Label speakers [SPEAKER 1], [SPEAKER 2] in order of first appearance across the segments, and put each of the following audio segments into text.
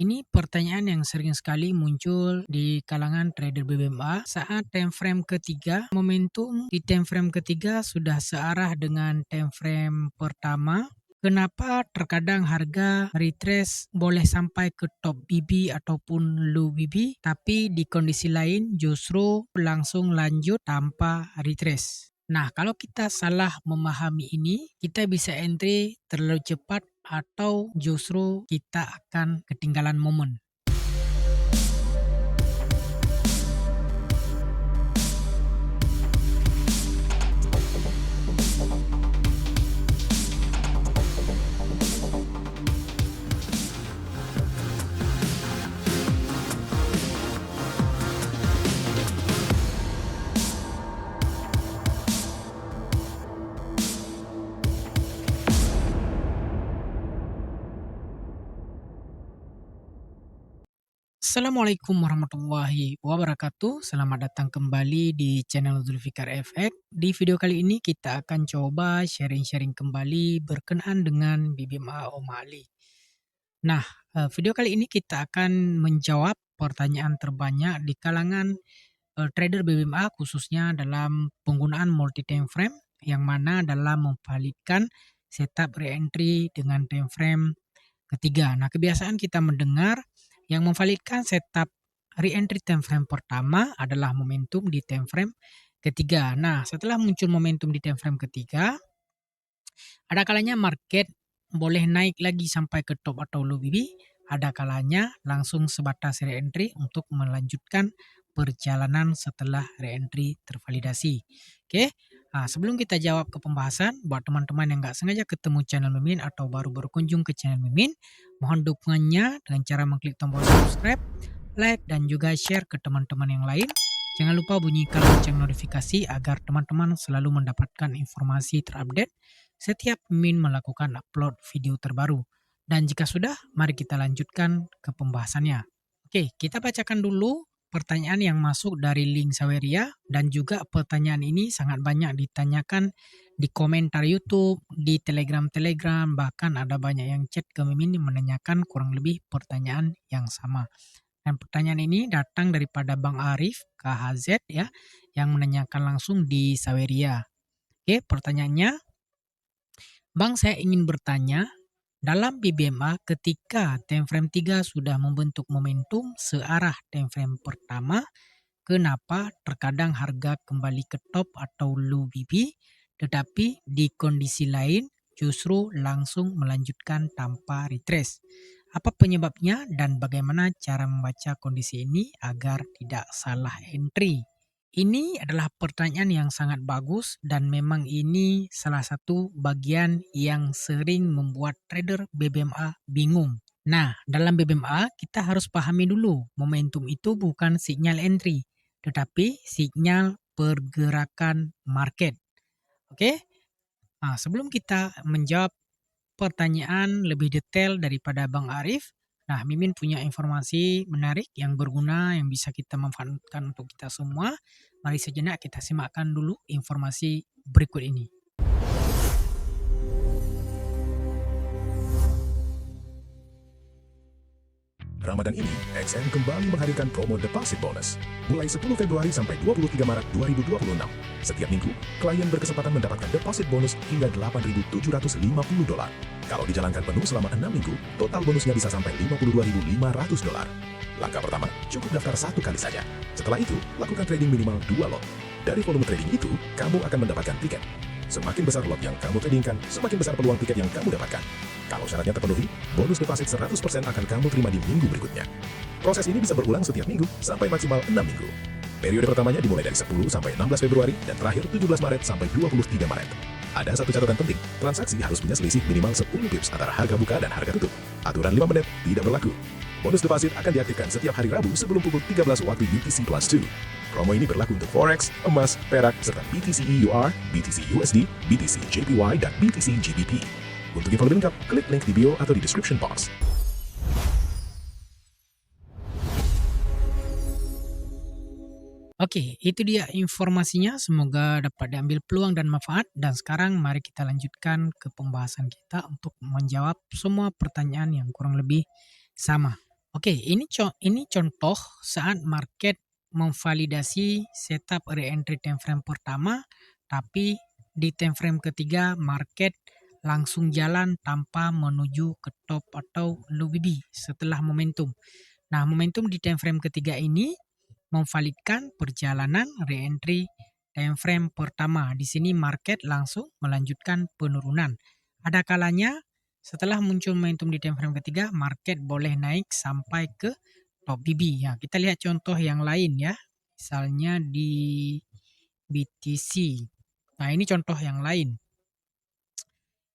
[SPEAKER 1] Ini pertanyaan yang sering sekali muncul di kalangan trader BBMA saat time frame ketiga, momentum di time frame ketiga sudah searah dengan time frame pertama. Kenapa terkadang harga retrace boleh sampai ke top BB ataupun low BB, tapi di kondisi lain justru langsung lanjut tanpa retrace. Nah, kalau kita salah memahami ini, kita bisa entry terlalu cepat atau justru kita akan ketinggalan momen. Assalamualaikum warahmatullahi wabarakatuh. Selamat datang kembali di channel Zulfikar FX. Di video kali ini kita akan coba sharing-sharing kembali berkenaan dengan BBMA Om Ali. Nah, video kali ini kita akan menjawab pertanyaan terbanyak di kalangan trader BBMA khususnya dalam penggunaan multi time frame yang mana dalam memvalidkan setup re-entry dengan time frame ketiga. Nah, kebiasaan kita mendengar yang memvalidkan setup re-entry time frame pertama adalah momentum di time frame ketiga. Nah, setelah muncul momentum di time frame ketiga, ada kalanya market boleh naik lagi sampai ke top atau low BB, ada kalanya langsung sebatas re-entry untuk melanjutkan perjalanan setelah re-entry tervalidasi. Oke, nah, sebelum kita jawab ke pembahasan, buat teman-teman yang nggak sengaja ketemu channel Mimin atau baru berkunjung ke channel Mimin, mohon dukungannya dengan cara mengklik tombol subscribe, like, dan juga share ke teman-teman yang lain. Jangan lupa bunyikan lonceng notifikasi agar teman-teman selalu mendapatkan informasi terupdate setiap Mimin melakukan upload video terbaru. Dan jika sudah, mari kita lanjutkan ke pembahasannya. Oke, kita bacakan dulu pertanyaan yang masuk dari link Saweria, dan juga pertanyaan ini sangat banyak ditanyakan di komentar YouTube, di Telegram, bahkan ada banyak yang chat ke Mimin menanyakan kurang lebih pertanyaan yang sama. Dan pertanyaan ini datang daripada Bang Arif KHZ ya, yang menanyakan langsung di Saweria. Oke, pertanyaannya, Bang, saya ingin bertanya, dalam BBMA ketika time frame 3 sudah membentuk momentum searah time frame pertama, kenapa terkadang harga kembali ke top atau low BB, tetapi di kondisi lain justru langsung melanjutkan tanpa retrace? Apa penyebabnya dan bagaimana cara membaca kondisi ini agar tidak salah entry? Ini adalah pertanyaan yang sangat bagus dan memang ini salah satu bagian yang sering membuat trader BBMA bingung. Nah, dalam BBMA kita harus pahami dulu, momentum itu bukan sinyal entry, tetapi sinyal pergerakan market. Oke? Nah, sebelum kita menjawab pertanyaan lebih detail daripada Bang Arif, nah, Mimin punya informasi menarik yang berguna yang bisa kita manfaatkan untuk kita semua. Mari sejenak kita simakkan dulu informasi berikut ini.
[SPEAKER 2] Ramadan ini, XN kembali menghadirkan promo deposit bonus. Mulai 10 Februari sampai 23 Maret 2026. Setiap minggu, klien berkesempatan mendapatkan deposit bonus hingga $8.750. Kalau dijalankan penuh selama 6 minggu, total bonusnya bisa sampai $52.500. Langkah pertama, cukup daftar satu kali saja. Setelah itu, lakukan trading minimal 2 lot. Dari volume trading itu, kamu akan mendapatkan tiket. Semakin besar lot yang kamu tradingkan, semakin besar peluang tiket yang kamu dapatkan. Kalau syaratnya terpenuhi, bonus deposit 100% akan kamu terima di minggu berikutnya. Proses ini bisa berulang setiap minggu sampai maksimal 6 minggu. Periode pertamanya dimulai dari 10 sampai 16 Februari dan terakhir 17 Maret sampai 23 Maret. Ada satu catatan penting, transaksi harus punya selisih minimal 10 pips antara harga buka dan harga tutup. Aturan 5 menit tidak berlaku. Bonus deposit akan diaktifkan setiap hari Rabu sebelum pukul 13 waktu UTC+2. Promo ini berlaku untuk Forex, emas, perak, serta BTC EUR, BTC USD, BTC JPY, dan BTC GBP. Untuk info lebih lengkap, klik link di bio atau di description box.
[SPEAKER 1] Oke, itu dia informasinya. Semoga dapat diambil peluang dan manfaat. Dan sekarang mari kita lanjutkan ke pembahasan kita untuk menjawab semua pertanyaan yang kurang lebih sama. Oke, ini contoh saat market memvalidasi setup re-entry time frame pertama, tapi di time frame ketiga market langsung jalan tanpa menuju ke top atau low BB setelah momentum. Nah, momentum di time frame ketiga ini memvalidkan perjalanan re-entry time frame pertama. Di sini market langsung melanjutkan penurunan. Ada kalanya setelah muncul momentum di time frame ketiga, market boleh naik sampai ke top BB. Ya, kita lihat contoh yang lain ya. Misalnya di BTC. Nah, ini contoh yang lain.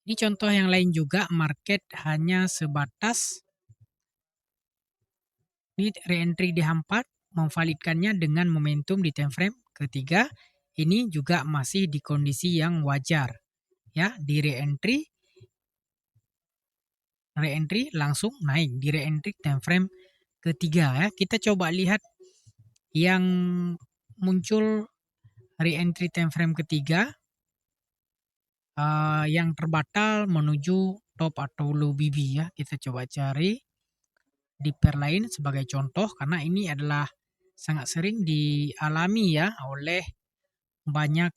[SPEAKER 1] Ini contoh yang lain juga, market hanya sebatas ini re-entry di H4, memvalidkannya dengan momentum di time frame ketiga. Ini juga masih di kondisi yang wajar. Ya, di re-entry langsung naik di re-entry time frame ketiga ya. Kita coba lihat yang muncul re-entry time frame ketiga yang terbatal menuju top atau low BB ya. Kita coba cari di pair lain sebagai contoh karena ini adalah sangat sering dialami ya oleh banyak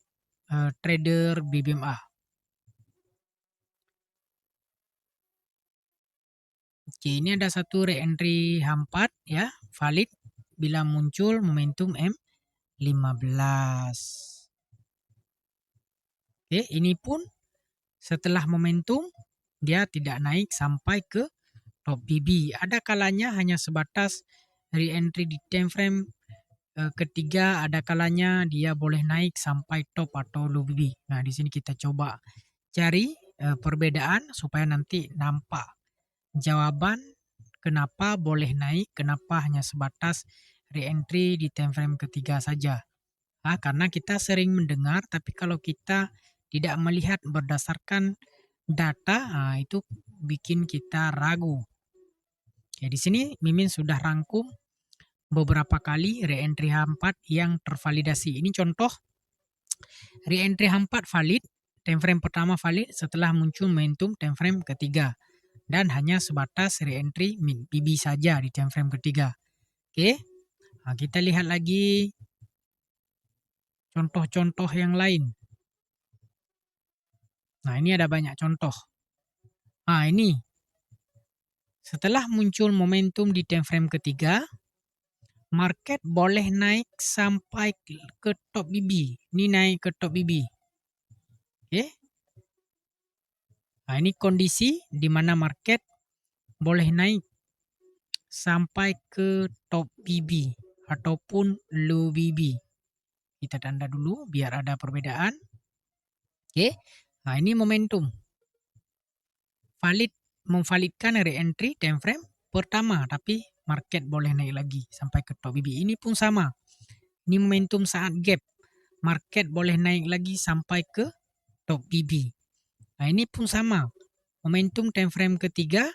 [SPEAKER 1] trader BBMA. Oke, ini ada satu re-entry H4 ya, valid bila muncul momentum M15. Oke, ini pun setelah momentum dia tidak naik sampai ke top BB. Ada kalanya hanya sebatas re-entry di time frame ketiga, ada kalanya dia boleh naik sampai top atau low BB. Nah, di sini kita coba cari perbedaan supaya nanti nampak jawaban kenapa boleh naik, kenapa hanya sebatas re-entry di time frame ketiga saja. Karena kita sering mendengar, tapi kalau kita tidak melihat berdasarkan data, itu bikin kita ragu. Ya, di sini Mimin sudah rangkum beberapa kali re-entry H4 yang tervalidasi. Ini contoh re-entry H4 valid, time frame pertama valid setelah muncul momentum time frame ketiga. Dan hanya sebatas re-entry min BB saja di time frame ketiga. Oke, kita lihat lagi contoh-contoh yang lain. Nah, ini ada banyak contoh. Ini setelah muncul momentum di time frame ketiga, market boleh naik sampai ke top BB. Ini naik ke top BB. Oke. Nah, ini kondisi di mana market boleh naik sampai ke top BB ataupun low BB. Kita tanda dulu biar ada perbedaan. Oke. Nah, ini momentum. Memvalidkan re-entry time frame pertama, tapi market boleh naik lagi sampai ke top BB. Ini pun sama. Ini momentum saat gap. Market boleh naik lagi sampai ke top BB. Nah, ini pun sama. Momentum time frame ketiga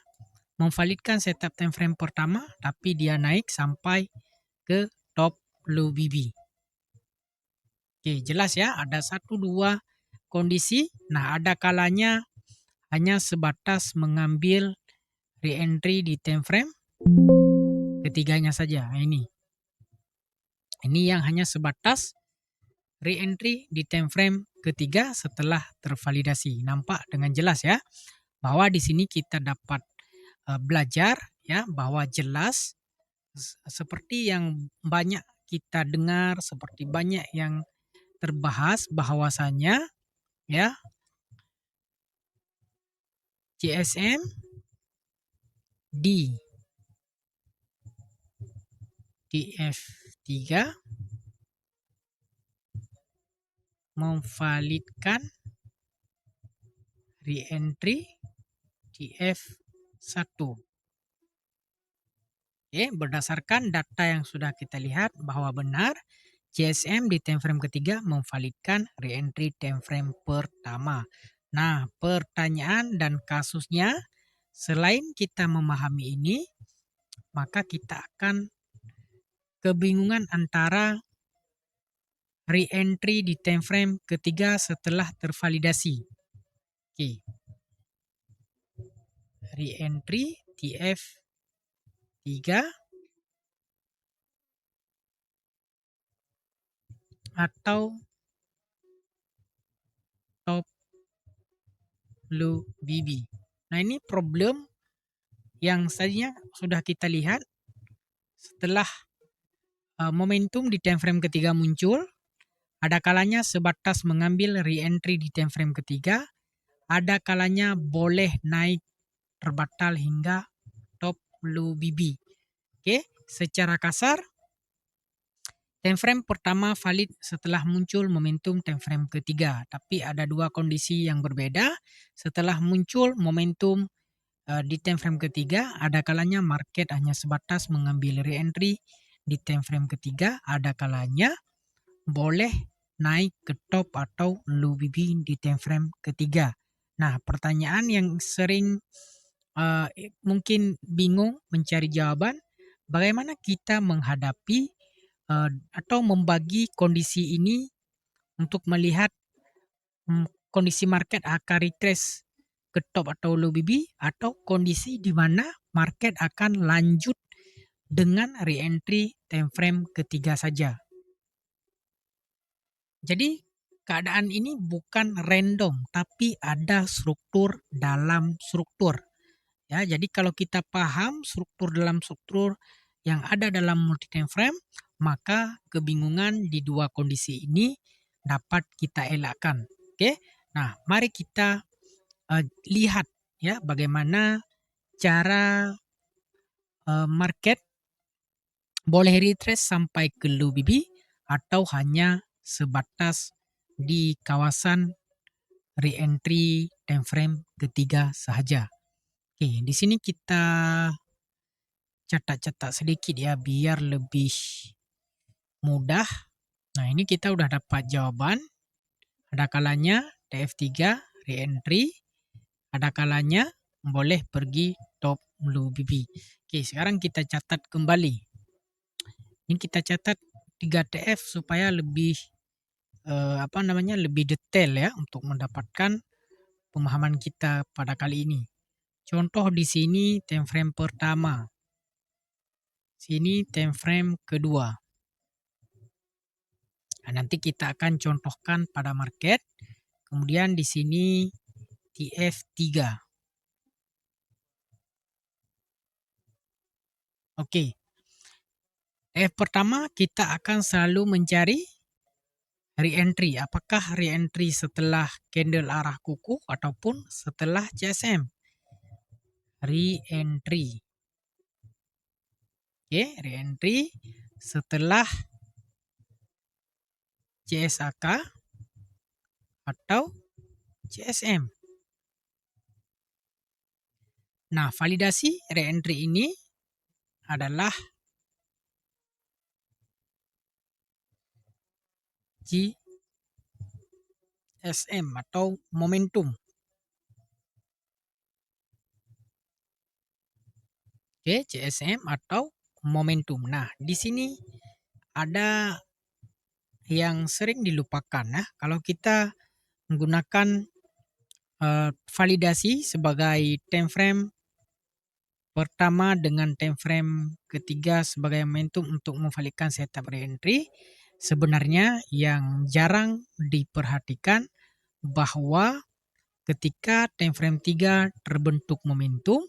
[SPEAKER 1] memvalidkan setup time frame pertama, tapi dia naik sampai ke top low BB. Oke, jelas ya, ada 1-2 kondisi. Nah, ada kalanya hanya sebatas mengambil re-entry di time frame ketiganya saja. Nah, ini yang hanya sebatas re-entry di time frame ketiga setelah tervalidasi. Nampak dengan jelas ya bahwa di sini kita dapat belajar ya bahwa jelas seperti yang banyak kita dengar, seperti banyak yang terbahas bahwasanya ya CSM di TF3 memvalidkan re-entry TF1. Oke, berdasarkan data yang sudah kita lihat bahwa benar CSM di time frame ketiga memvalidkan re-entry time frame pertama. Nah, pertanyaan dan kasusnya selain kita memahami ini, maka kita akan kebingungan antara re-entry di time frame ketiga setelah tervalidasi. Oke. Re-entry TF 3 atau top BB. Nah, ini problem yang tadinya sudah kita lihat setelah momentum di time frame ketiga muncul, ada kalanya sebatas mengambil re-entry di time frame ketiga, ada kalanya boleh naik terbatal hingga top low BB. Oke, secara kasar time frame pertama valid setelah muncul momentum time frame ketiga, tapi ada dua kondisi yang berbeda. Setelah muncul momentum di time frame ketiga, ada kalanya market hanya sebatas mengambil re-entry di time frame ketiga, ada kalanya boleh naik ke top atau low BB di time frame ketiga. Nah, pertanyaan yang sering mungkin bingung mencari jawaban, bagaimana kita menghadapi atau membagi kondisi ini untuk melihat kondisi market akan retrace ke top atau low BB, atau kondisi di mana market akan lanjut dengan re-entry time frame ketiga saja. Jadi keadaan ini bukan random, tapi ada struktur dalam struktur. Ya, jadi kalau kita paham struktur dalam struktur yang ada dalam multi time frame, maka kebingungan di dua kondisi ini dapat kita elakkan. Oke. Nah, mari kita lihat ya bagaimana cara market boleh retrace sampai ke low BB atau hanya sebatas di kawasan re-entry time frame ketiga sahaja. Oke, di sini kita catat-catat sedikit ya biar lebih mudah. Nah, ini kita udah dapat jawaban. Ada kalanya TF3 re-entry, ada kalanya boleh pergi top low BB. Oke, sekarang kita catat kembali. Ini kita catat 3 TF supaya lebih lebih detail ya untuk mendapatkan pemahaman kita pada kali ini. Contoh di sini time frame pertama. Sini time frame kedua. Nah, nanti kita akan contohkan pada market. Kemudian di sini TF3. Oke. TF pertama kita akan selalu mencari re-entry. Apakah re-entry setelah candle arah kuku ataupun setelah CSM? Re-entry. Oke, re-entry setelah CSAK atau CSM. Nah, validasi re-entry ini adalah GSM atau momentum. Oke, CSM atau momentum. Nah, di sini ada yang sering dilupakan ya. Kalau kita menggunakan validasi sebagai time frame pertama dengan time frame ketiga sebagai momentum untuk memvalidkan setup re-entry, sebenarnya yang jarang diperhatikan bahwa ketika time frame 3 terbentuk momentum,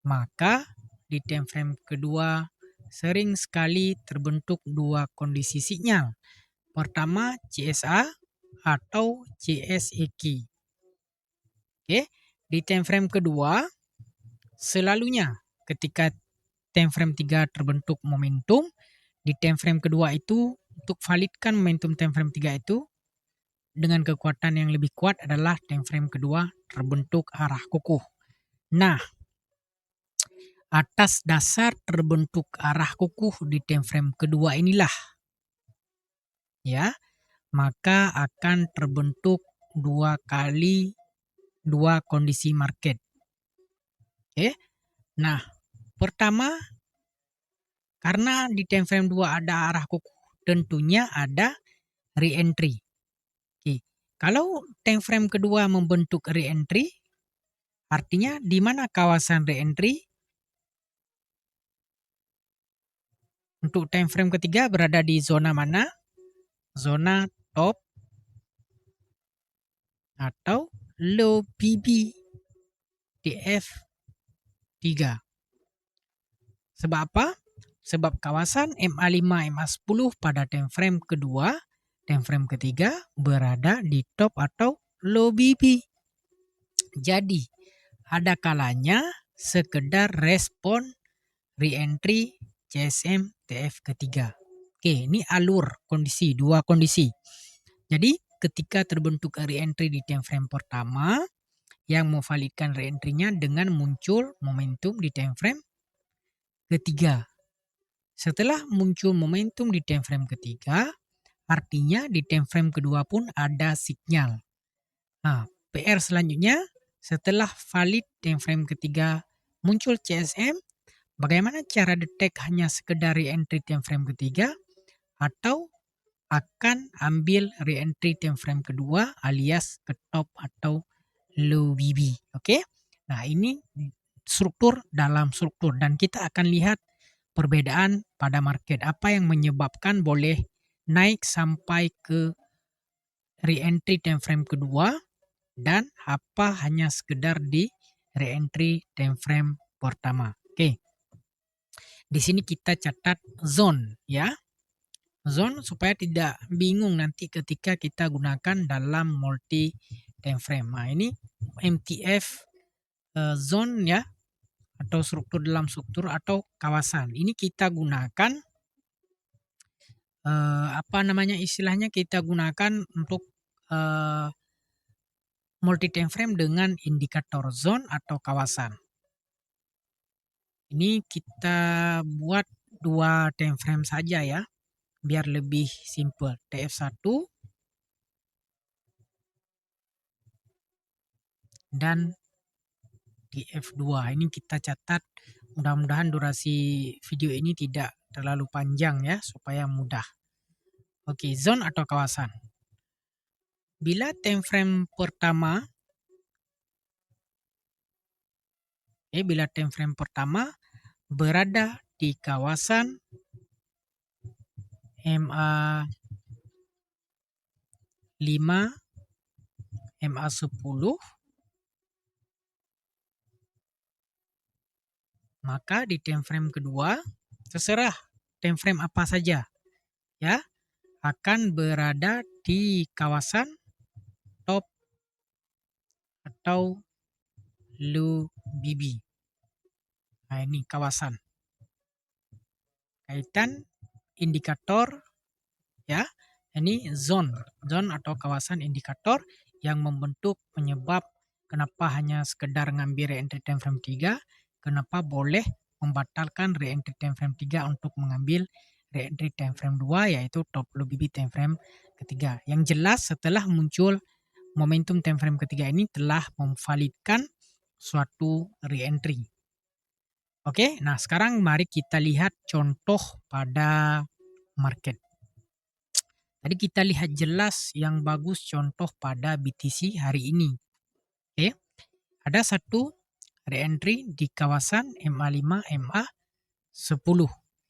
[SPEAKER 1] maka di time frame kedua sering sekali terbentuk dua kondisi sinyal. Pertama CSA atau CSEQ. Oke, di time frame kedua selalunya ketika time frame 3 terbentuk momentum, di time frame kedua itu untuk validkan momentum time frame 3 itu dengan kekuatan yang lebih kuat adalah time frame kedua terbentuk arah kukuh. Nah, atas dasar terbentuk arah kukuh di time frame kedua inilah ya, maka akan terbentuk dua kondisi market. Oke. Nah, pertama karena di time frame 2 ada arah kukuh, tentunya ada re-entry. Oke. Kalau time frame kedua membentuk re-entry, artinya di mana kawasan re-entry? Untuk time frame ketiga berada di zona mana? Zona top atau low BB TF3. Sebab apa? Sebab kawasan MA5, MA10 pada time frame kedua, time frame ketiga berada di top atau low BB. Jadi, ada kalanya sekedar respon re-entry CSM TF ketiga. Oke, ini alur kondisi, dua kondisi. Jadi, ketika terbentuk re-entry di time frame pertama, yang memvalidkan re-entry-nya dengan muncul momentum di time frame ketiga. Setelah muncul momentum di time frame ketiga, artinya di time frame kedua pun ada sinyal. Nah, PR selanjutnya setelah valid time frame ketiga muncul CSM, bagaimana cara detek hanya sekedar re-entry time frame ketiga atau akan ambil re-entry time frame kedua alias ke top atau low BB. Oke? Nah, ini struktur dalam struktur dan kita akan lihat perbedaan pada market. Apa yang menyebabkan boleh naik sampai ke re-entry time frame kedua dan apa hanya sekedar di re-entry time frame pertama. Oke. Di sini kita catat zone ya. Zone supaya tidak bingung nanti ketika kita gunakan dalam multi time frame. Nah, ini MTF zone ya atau struktur dalam struktur atau kawasan. Ini kita gunakan apa namanya istilahnya kita gunakan untuk multi time frame dengan indikator zone atau kawasan. Ini kita buat 2 time frame saja ya, biar lebih simple. TF1 dan TF2. Ini kita catat, mudah-mudahan durasi video ini tidak terlalu panjang ya, supaya mudah. Oke, zone atau kawasan. Bila time frame pertama, bila time frame pertama berada di kawasan MA5, MA10, maka di time frame kedua, terserah time frame apa saja, ya, akan berada di kawasan top atau low BB. Nah, ini kawasan. Kaitan indikator ya. Ini zone atau kawasan indikator yang membentuk penyebab kenapa hanya sekedar ngambil re-entry time frame 3, kenapa boleh membatalkan re-entry time frame 3 untuk mengambil re-entry time frame 2 yaitu top low BB time frame ketiga. Yang jelas setelah muncul momentum time frame ketiga ini telah memvalidkan suatu re-entry. Oke, nah sekarang mari kita lihat contoh pada market. Tadi kita lihat jelas yang bagus contoh pada BTC hari ini. Oke, ada satu re-entry di kawasan MA5, MA10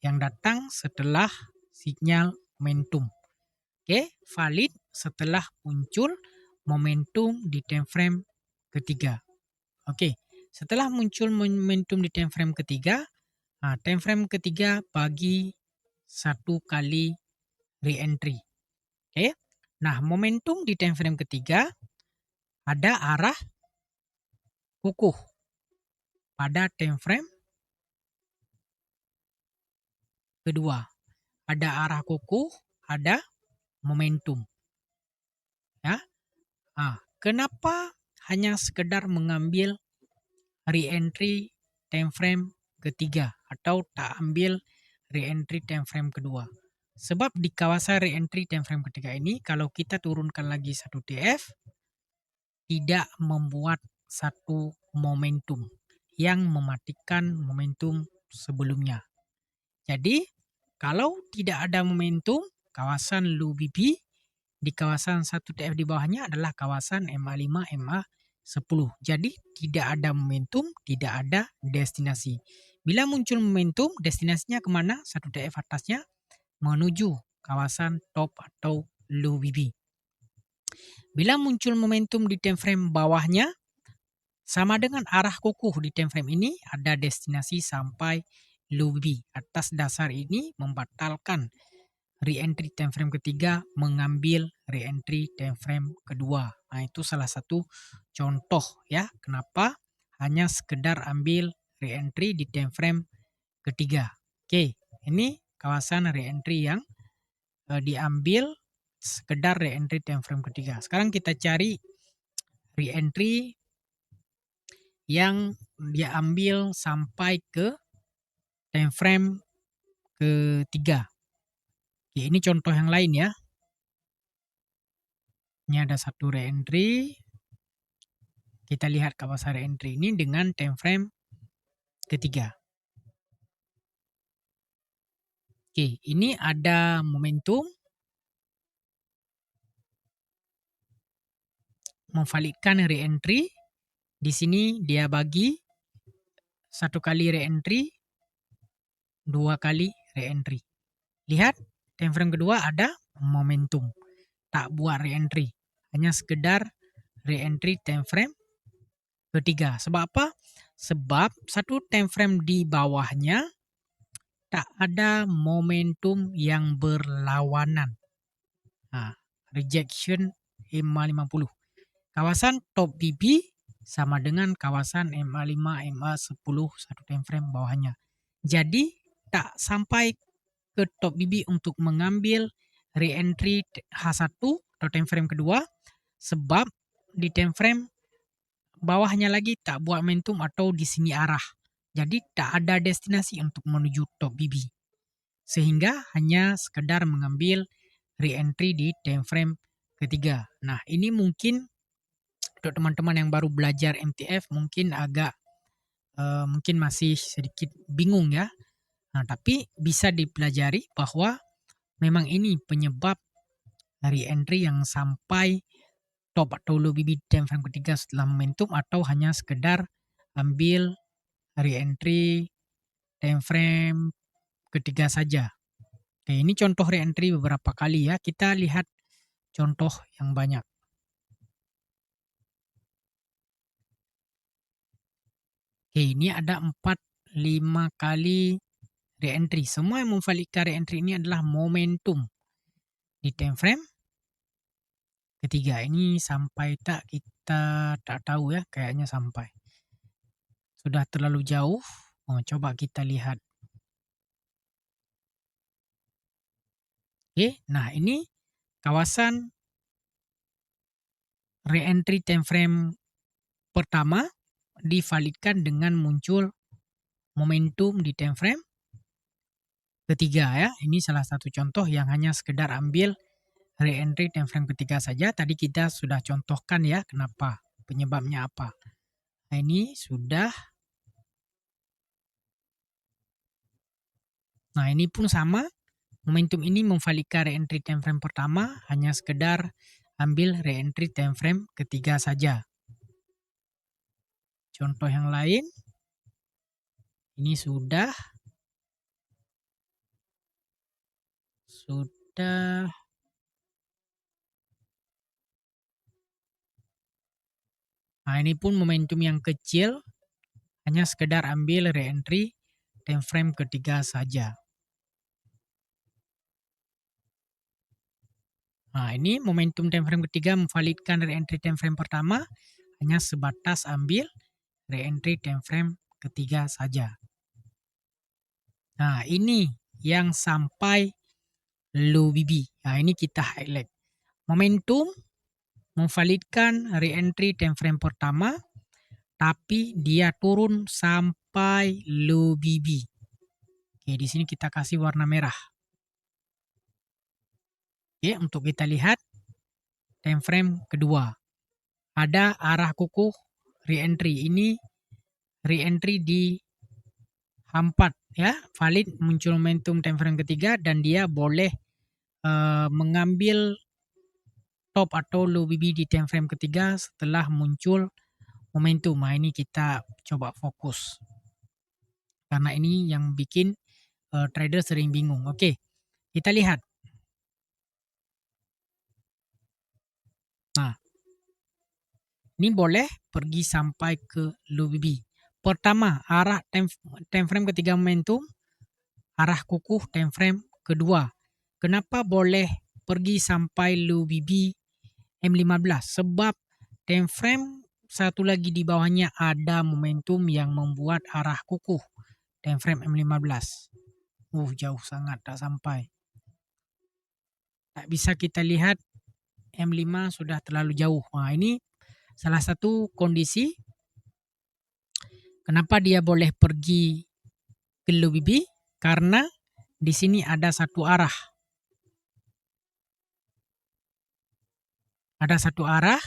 [SPEAKER 1] yang datang setelah sinyal momentum. Oke, valid setelah muncul momentum di time frame ketiga. Oke, setelah muncul momentum di time frame ketiga, time frame ketiga bagi satu kali re-entry. Oke, nah momentum di time frame ketiga ada arah kukuh pada time frame kedua. Ada arah kukuh, ada momentum. Ya, kenapa hanya sekedar mengambil re-entry time frame ketiga atau tak ambil re-entry time frame kedua? Sebab di kawasan re-entry time frame ketiga ini kalau kita turunkan lagi satu TF tidak membuat satu momentum yang mematikan momentum sebelumnya. Jadi kalau tidak ada momentum kawasan low BB di kawasan 1 TF di bawahnya adalah kawasan MA5, MA10. 10. Jadi tidak ada momentum, tidak ada destinasi. Bila muncul momentum, destinasinya kemana? 1 TF atasnya menuju kawasan top atau low BB. Bila muncul momentum di time frame bawahnya, sama dengan arah kukuh di time frame ini ada destinasi sampai low BB. Atas dasar ini membatalkan re-entry time frame ketiga, mengambil re-entry time frame kedua. Nah, itu salah satu contoh ya, kenapa hanya sekedar ambil re-entry di time frame ketiga. Oke, ini kawasan re-entry yang diambil sekedar re-entry time frame ketiga. Sekarang kita cari re-entry yang dia ambil sampai ke time frame ketiga. Oke, ini contoh yang lain ya. Ini ada satu re-entry. Kita lihat kawasan re-entry ini dengan time frame ketiga. Oke, ini ada momentum memvalidkan re-entry. Di sini dia bagi 1 kali re-entry, 2 kali re-entry. Lihat, time frame kedua ada momentum. Tak buat re-entry. Hanya sekedar re-entry time frame ketiga. Sebab apa? Sebab satu time frame di bawahnya tak ada momentum yang berlawanan. Nah, rejection MA50. Kawasan top BB sama dengan kawasan MA5, MA10 satu time frame bawahnya. Jadi tak sampai ke top BB untuk mengambil re-entry H1 atau time frame kedua sebab di time frame bawahnya lagi tak buat momentum atau di sini arah. Jadi tak ada destinasi untuk menuju top BB. Sehingga hanya sekedar mengambil re-entry di time frame ketiga. Nah, ini mungkin untuk teman-teman yang baru belajar MTF mungkin agak mungkin masih sedikit bingung ya. Nah, tapi bisa dipelajari bahwa memang ini penyebab re-entry yang sampai top atau low BB time frame ketiga setelah momentum atau hanya sekedar ambil re-entry time frame ketiga saja. Oke, ini contoh re-entry beberapa kali ya. Kita lihat contoh yang banyak. Oke, ini ada 4-5 kali re-entry. Semua yang memvalidkan re-entry ini adalah momentum di time frame ketiga. Ini sampai tak, kita tak tahu ya, kayaknya sampai. Sudah terlalu jauh. Coba kita lihat. Oke, nah ini kawasan re-entry time frame pertama divalidkan dengan muncul momentum di time frame ketiga ya. Ini salah satu contoh yang hanya sekedar ambil re-entry time frame ketiga saja. Tadi kita sudah contohkan ya kenapa, penyebabnya apa. Nah, ini sudah. Nah, ini pun sama. Momentum ini memvalidkan re-entry time frame pertama hanya sekedar ambil re-entry time frame ketiga saja. Contoh yang lain. Ini sudah. Nah, ini pun momentum yang kecil, hanya sekedar ambil re-entry time frame ketiga saja. Nah, ini momentum time frame ketiga memvalidkan re-entry time frame pertama, hanya sebatas ambil re-entry time frame ketiga saja. Nah, ini yang sampai low BB. Nah, ini kita highlight. Momentum memvalidkan re-entry time frame pertama, tapi dia turun sampai low BB. Oke, di sini kita kasih warna merah. Oke, untuk kita lihat time frame kedua. Ada arah kukuh re-entry. Ini re-entry di H4 ya, valid muncul momentum time frame ketiga dan dia boleh mengambil top atau low BB di time frame ketiga setelah muncul momentum. Nah, ini kita coba fokus. Karena ini yang bikin trader sering bingung. Oke, kita lihat. Nah, ini boleh pergi sampai ke low BB. Pertama, arah time frame ketiga momentum, arah kukuh time frame kedua. Kenapa boleh pergi sampai low BB M15? Sebab time frame satu lagi di bawahnya ada momentum yang membuat arah kukuh. Time frame M15. Jauh sangat tak sampai. Tak bisa kita lihat M5 sudah terlalu jauh. Nah, ini salah satu kondisi kenapa dia boleh pergi ke low BB, karena di sini ada satu arah. Ada satu arah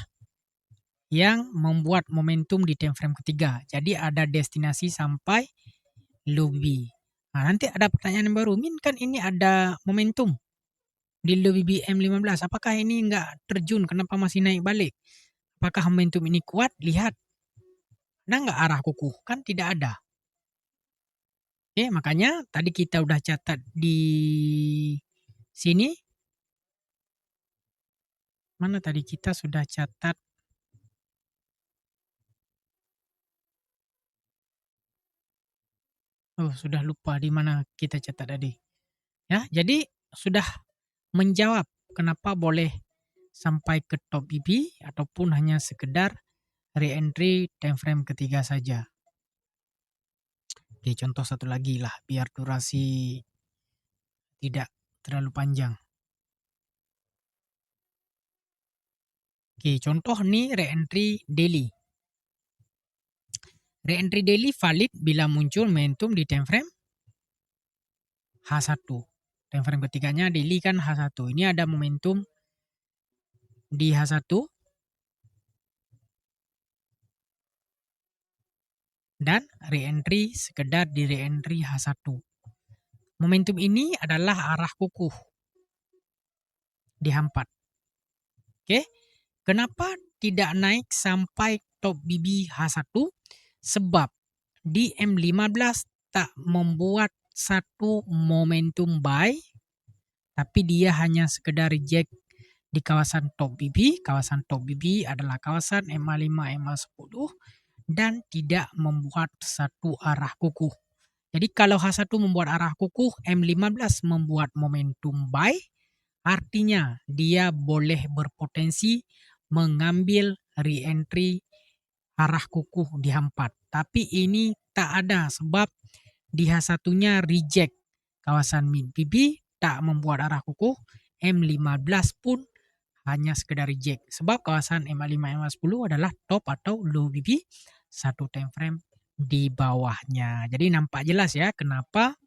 [SPEAKER 1] yang membuat momentum di time frame ketiga. Jadi ada destinasi sampai low BB. Nah, nanti ada pertanyaan yang baru. Min, kan ini ada momentum di low BB M15. Apakah ini enggak terjun? Kenapa masih naik balik? Apakah momentum ini kuat? Lihat. Ada enggak arah kukuh? Kan tidak ada. Oke, makanya tadi kita udah catat di sini. Mana tadi kita sudah catat? Sudah lupa di mana kita catat tadi. Ya, jadi sudah menjawab kenapa boleh sampai ke top BB ataupun hanya sekedar re-entry time frame ketiga saja. Oke, contoh satu lagi lah biar durasi tidak terlalu panjang. Oke, contoh nih re-entry daily. Re-entry daily valid bila muncul momentum di time frame H1. Time frame ketiganya daily kan H1. Ini ada momentum di H1 dan re-entry sekedar di re-entry H1. Momentum ini adalah arah kukuh di H4. Oke. Kenapa tidak naik sampai top BB H1? Sebab di M15 tak membuat satu momentum buy, tapi dia hanya sekedar reject di kawasan top BB. Kawasan top BB adalah kawasan MA5, MA10 dan tidak membuat satu arah kukuh. Jadi kalau H1 membuat arah kukuh, M15 membuat momentum buy, artinya dia boleh berpotensi mengambil re-entry arah kukuh di H4. Tapi ini tak ada sebab di H1-nya reject kawasan mid BB, tak membuat arah kukuh. M15 pun hanya sekedar reject. Sebab kawasan MA5, MA10 adalah top atau low BB satu time frame di bawahnya. Jadi nampak jelas ya kenapa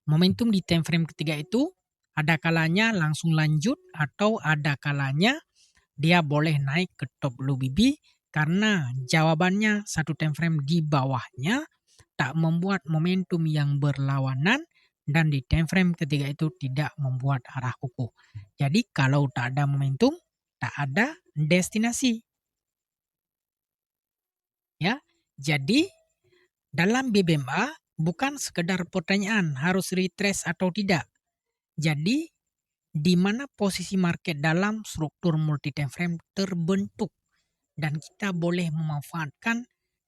[SPEAKER 1] momentum di time frame ketiga itu ada kalanya langsung lanjut atau ada kalanya dia boleh naik ke top low BB karena jawabannya satu time frame di bawahnya tak membuat momentum yang berlawanan dan di time frame ketiga itu tidak membuat arah kukuh. Jadi kalau tak ada momentum, tak ada destinasi. Ya. Jadi dalam BBMA bukan sekedar pertanyaan harus retrace atau tidak. Jadi di mana posisi market dalam struktur multi time frame terbentuk dan kita boleh memanfaatkan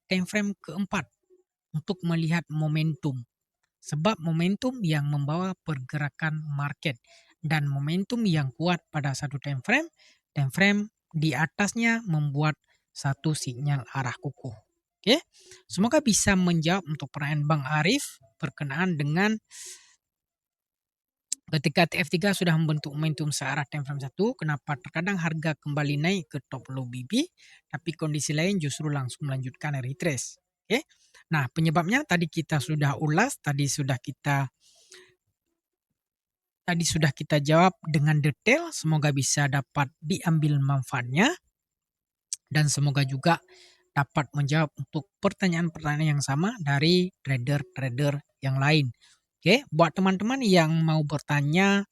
[SPEAKER 1] time frame keempat untuk melihat momentum. Sebab momentum yang membawa pergerakan market dan momentum yang kuat pada satu time frame di atasnya membuat satu sinyal arah kukuh. Oke, semoga bisa menjawab untuk pertanyaan Bang Arif berkenaan dengan ketika TF3 sudah membentuk momentum searah time frame 1, kenapa terkadang harga kembali naik ke top low BB, tapi kondisi lain justru langsung melanjutkan retrace. Oke. Nah, penyebabnya tadi kita sudah ulas, tadi sudah kita jawab dengan detail, semoga bisa dapat diambil manfaatnya dan semoga juga dapat menjawab untuk pertanyaan-pertanyaan yang sama dari trader-trader yang lain. Oke, buat teman-teman yang mau bertanya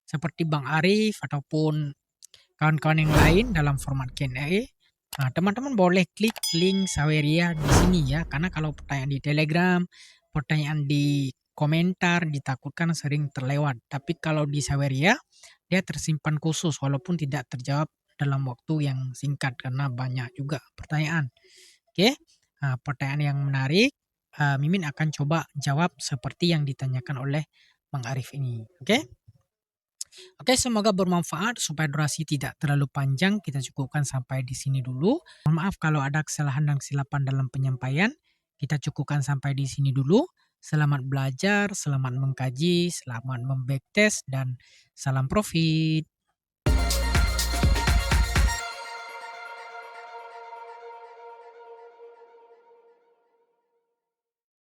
[SPEAKER 1] seperti Bang Arif ataupun kawan-kawan yang lain dalam format Q&A, Nah, teman-teman boleh klik link Saweria di sini ya, karena kalau pertanyaan di Telegram, pertanyaan di komentar ditakutkan sering terlewat. Tapi kalau di Saweria, dia tersimpan khusus walaupun tidak terjawab dalam waktu yang singkat karena banyak juga pertanyaan. Oke, nah, pertanyaan yang menarik, Mimin akan coba jawab seperti yang ditanyakan oleh Bang Arif ini. Oke? Oke, semoga bermanfaat supaya durasi tidak terlalu panjang. Kita cukupkan sampai di sini dulu. Mohon maaf kalau ada kesalahan dan kesilapan dalam penyampaian. Kita cukupkan sampai di sini dulu. Selamat belajar, selamat mengkaji, selamat membacktest, dan salam profit.